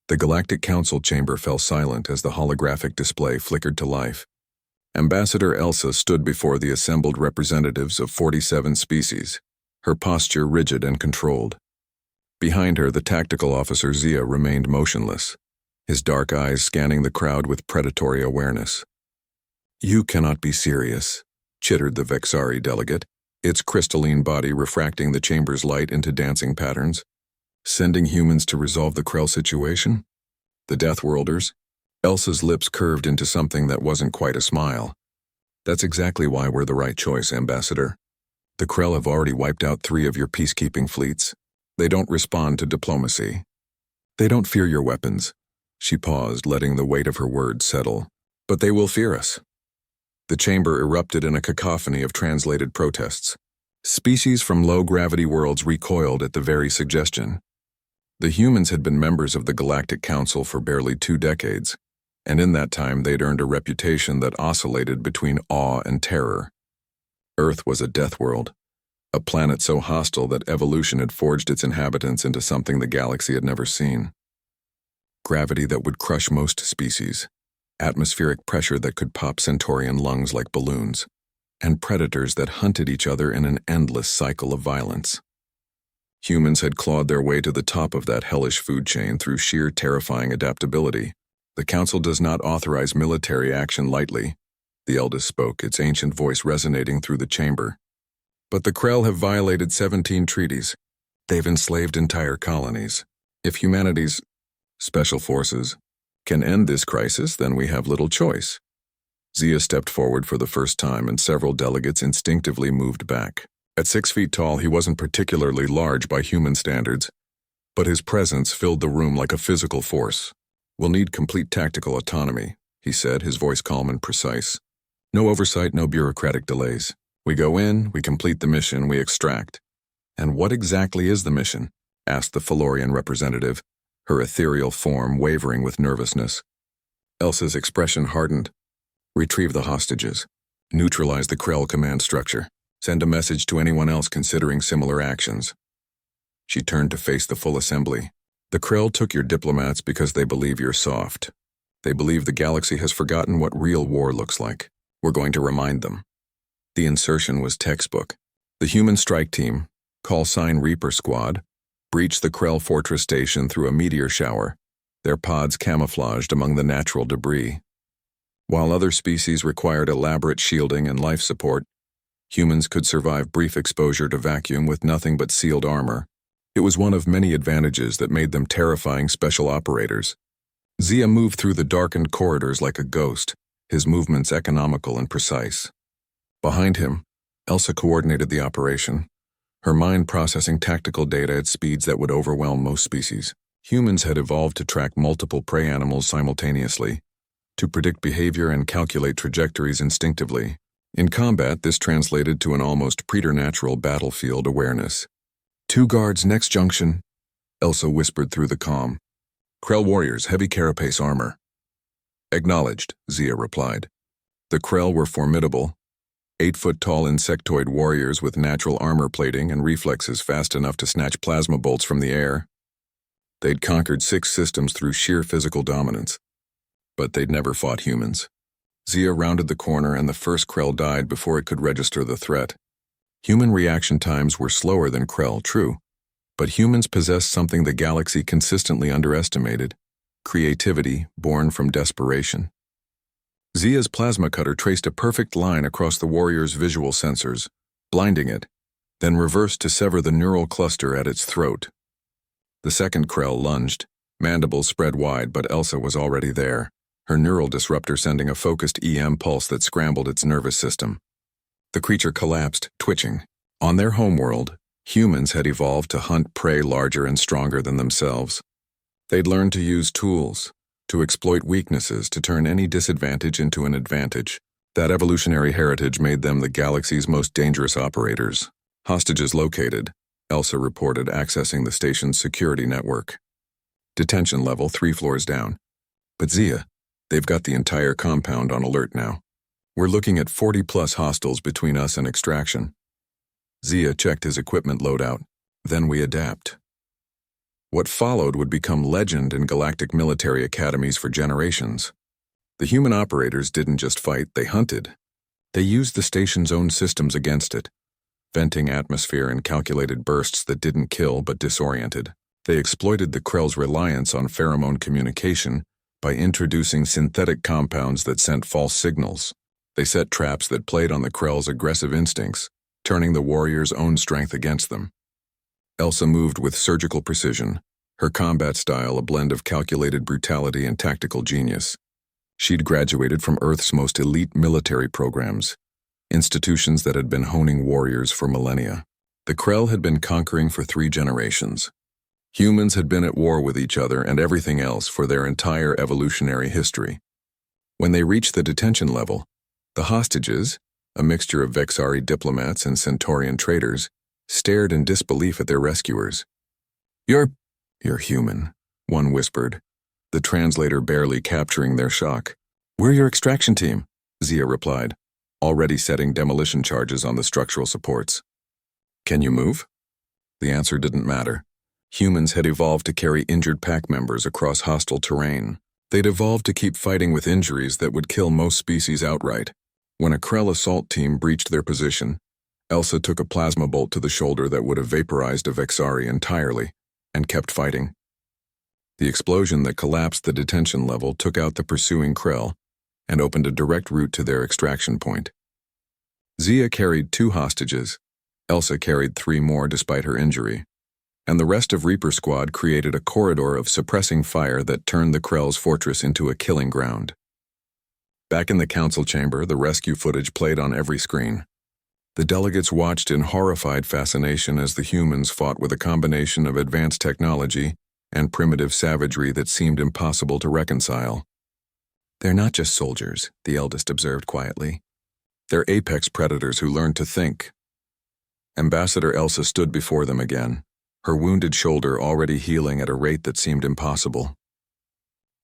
The Galactic Council chamber fell silent as the holographic display flickered to life. Ambassador Elsa stood before the assembled representatives of 47 species, her posture rigid and controlled. Behind her, the tactical officer Zia remained motionless, his dark eyes scanning the crowd with predatory awareness. "You cannot be serious," chittered the Vexari delegate, its crystalline body refracting the chamber's light into dancing patterns. "Sending humans to resolve the Krell situation? The Deathworlders?" Elsa's lips curved into something that wasn't quite a smile. "That's exactly why we're the right choice, Ambassador. The Krell have already wiped out 3 of your peacekeeping fleets. They don't respond to diplomacy. They don't fear your weapons." She paused, letting the weight of her words settle. "But they will fear us." The chamber erupted in a cacophony of translated protests. Species from low-gravity worlds recoiled at the very suggestion. The humans had been members of the Galactic Council for barely 2 decades, and in that time they'd earned a reputation that oscillated between awe and terror. Earth was a death world, a planet so hostile that evolution had forged its inhabitants into something the galaxy had never seen. Gravity that would crush most species, atmospheric pressure that could pop Centaurian lungs like balloons, and predators that hunted each other in an endless cycle of violence. Humans had clawed their way to the top of that hellish food chain through sheer terrifying adaptability. "The Council does not authorize military action lightly," the eldest spoke, its ancient voice resonating through the chamber. "But the Krell have violated 17 treaties. They've enslaved entire colonies. If humanity's special forces can end this crisis, then we have little choice." Zia stepped forward for the first time, and several delegates instinctively moved back. At 6 feet tall, he wasn't particularly large by human standards, but his presence filled the room like a physical force. "We'll need complete tactical autonomy," he said, his voice calm and precise. "No oversight, no bureaucratic delays. We go in, we complete the mission, we extract." "And what exactly is the mission?" asked the Felorian representative, her ethereal form wavering with nervousness. Elsa's expression hardened. "Retrieve the hostages. Neutralize the Krell command structure. Send a message to anyone else considering similar actions." She turned to face the full assembly. "The Krell took your diplomats because they believe you're soft. They believe the galaxy has forgotten what real war looks like. We're going to remind them." The insertion was textbook. The human strike team, call sign Reaper Squad, breached the Krell fortress station through a meteor shower, their pods camouflaged among the natural debris. While other species required elaborate shielding and life support, humans could survive brief exposure to vacuum with nothing but sealed armor. It was one of many advantages that made them terrifying special operators. Zia moved through the darkened corridors like a ghost, his movements economical and precise. Behind him, Elsa coordinated the operation, her mind processing tactical data at speeds that would overwhelm most species. Humans had evolved to track multiple prey animals simultaneously, to predict behavior and calculate trajectories instinctively. In combat, this translated to an almost preternatural battlefield awareness. 2 guards, next junction," Elsa whispered through the comm. "Krell warriors, heavy carapace armor." "Acknowledged," Zia replied. The Krell were formidable, 8-foot-tall insectoid warriors with natural armor plating and reflexes fast enough to snatch plasma bolts from the air. They'd conquered 6 systems through sheer physical dominance, but they'd never fought humans. Zia rounded the corner and the first Krell died before it could register the threat. Human reaction times were slower than Krell, true, but humans possessed something the galaxy consistently underestimated: creativity born from desperation. Zia's plasma cutter traced a perfect line across the warrior's visual sensors, blinding it, then reversed to sever the neural cluster at its throat. The second Krell lunged, mandibles spread wide, but Elsa was already there, her neural disruptor sending a focused EM pulse that scrambled its nervous system. The creature collapsed, twitching. On their homeworld, humans had evolved to hunt prey larger and stronger than themselves. They'd learned to use tools, to exploit weaknesses, to turn any disadvantage into an advantage. That evolutionary heritage made them the galaxy's most dangerous operators. "Hostages located," Elsa reported, accessing the station's security network. "Detention level 3 floors down. But Zia, they've got the entire compound on alert now. We're looking at 40-plus hostiles between us and extraction." Zia checked his equipment loadout. "Then we adapt." What followed would become legend in galactic military academies for generations. The human operators didn't just fight, they hunted. They used the station's own systems against it, venting atmosphere in calculated bursts that didn't kill but disoriented. They exploited the Krell's reliance on pheromone communication by introducing synthetic compounds that sent false signals. They set traps that played on the Krell's aggressive instincts, turning the warriors' own strength against them. Elsa moved with surgical precision, her combat style a blend of calculated brutality and tactical genius. She'd graduated from Earth's most elite military programs, institutions that had been honing warriors for millennia. The Krell had been conquering for 3 generations. Humans had been at war with each other and everything else for their entire evolutionary history. When they reached the detention level, the hostages, a mixture of Vexari diplomats and Centaurian traders, stared in disbelief at their rescuers. You're human," one whispered, the translator barely capturing their shock. "We're your extraction team," Zia replied, already setting demolition charges on the structural supports. "Can you move?" The answer didn't matter. Humans had evolved to carry injured pack members across hostile terrain. They'd evolved to keep fighting with injuries that would kill most species outright. When a Krell assault team breached their position, Elsa took a plasma bolt to the shoulder that would have vaporized a Vexari entirely, and kept fighting. The explosion that collapsed the detention level took out the pursuing Krell and opened a direct route to their extraction point. Zia carried 2 hostages, Elsa carried 3 more despite her injury, and the rest of Reaper Squad created a corridor of suppressing fire that turned the Krell's fortress into a killing ground. Back in the council chamber, the rescue footage played on every screen. The delegates watched in horrified fascination as the humans fought with a combination of advanced technology and primitive savagery that seemed impossible to reconcile. "They're not just soldiers," the eldest observed quietly. "They're apex predators who learned to think." Ambassador Elsa stood before them again, her wounded shoulder already healing at a rate that seemed impossible.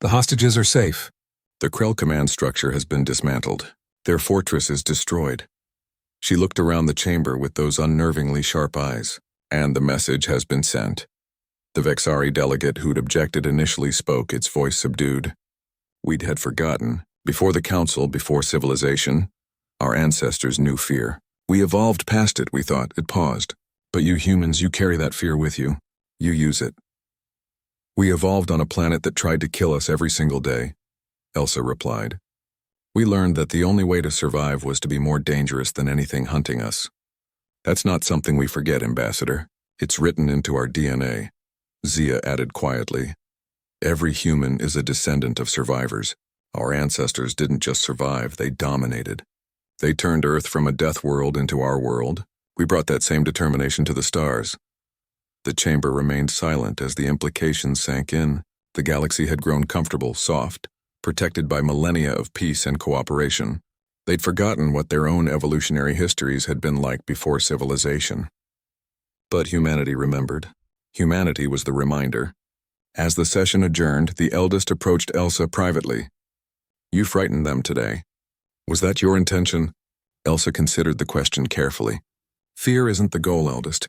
"The hostages are safe. The Krell command structure has been dismantled. Their fortress is destroyed." She looked around the chamber with those unnervingly sharp eyes. "And the message has been sent." The Vexari delegate who'd objected initially spoke, its voice subdued. "We'd had forgotten. Before the council, before civilization, our ancestors knew fear. We evolved past it, we thought." It paused. "But you humans, you carry that fear with you. You use it." "We evolved on a planet that tried to kill us every single day," Elsa replied. "We learned that the only way to survive was to be more dangerous than anything hunting us. That's not something we forget, Ambassador. It's written into our DNA." Zia added quietly, "Every human is a descendant of survivors. Our ancestors didn't just survive, they dominated. They turned Earth from a death world into our world. We brought that same determination to the stars." The chamber remained silent as the implications sank in. The galaxy had grown comfortable, soft, protected by millennia of peace and cooperation. They'd forgotten what their own evolutionary histories had been like before civilization. But humanity remembered. Humanity was the reminder. As the session adjourned, the eldest approached Elsa privately. "You frightened them today. Was that your intention?" Elsa considered the question carefully. "Fear isn't the goal, eldest.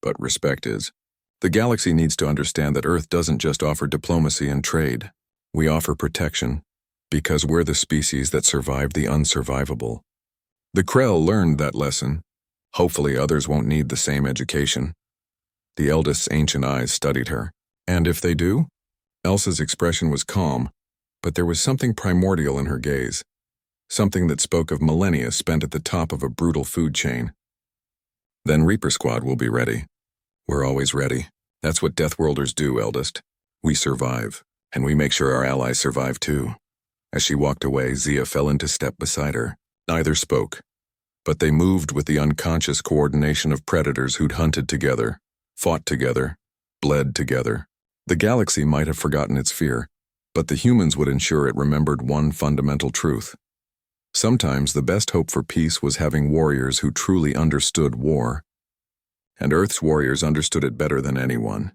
But respect is. The galaxy needs to understand that Earth doesn't just offer diplomacy and trade. We offer protection, because we're the species that survived the unsurvivable. The Krell learned that lesson. Hopefully others won't need the same education." The eldest's ancient eyes studied her. "And if they do?" Elsa's expression was calm, but there was something primordial in her gaze. Something that spoke of millennia spent at the top of a brutal food chain. "Then Reaper Squad will be ready. We're always ready. That's what Deathworlders do, eldest. We survive. And we make sure our allies survive too." As she walked away, Zia fell into step beside her. Neither spoke, but they moved with the unconscious coordination of predators who'd hunted together, fought together, bled together. The galaxy might have forgotten its fear, but the humans would ensure it remembered one fundamental truth. Sometimes the best hope for peace was having warriors who truly understood war. And Earth's warriors understood it better than anyone.